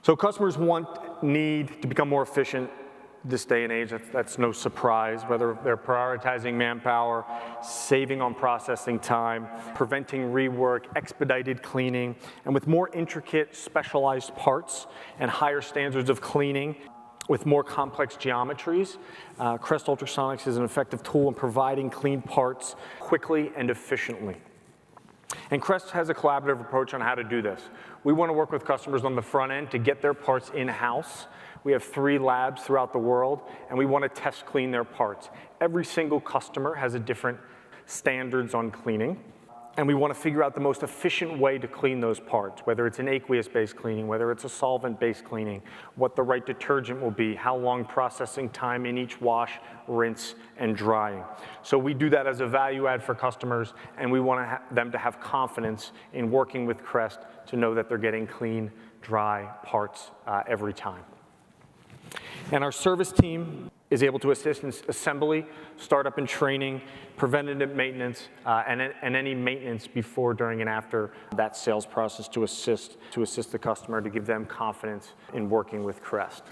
So customers need to become more efficient this day and age. That's no surprise, whether they're prioritizing manpower, saving on processing time, preventing rework, expedited cleaning, and with more intricate, specialized parts and higher standards of cleaning, with more complex geometries, Crest Ultrasonics is an effective tool in providing clean parts quickly and efficiently. And Crest has a collaborative approach on how to do this. We want to work with customers on the front end to get their parts in-house. We have 3 labs throughout the world, and we want to test clean their parts. Every single customer has a different standards on cleaning, and we want to figure out the most efficient way to clean those parts, whether it's an aqueous-based cleaning, whether it's a solvent-based cleaning, what the right detergent will be, how long processing time in each wash, rinse, and drying. So we do that as a value add for customers, and we want them to have confidence in working with Crest to know that they're getting clean, dry parts every time. And our service team is able to assist in assembly, startup and training, preventative maintenance, and any maintenance before, during, and after that sales process to assist the customer, to give them confidence in working with Crest.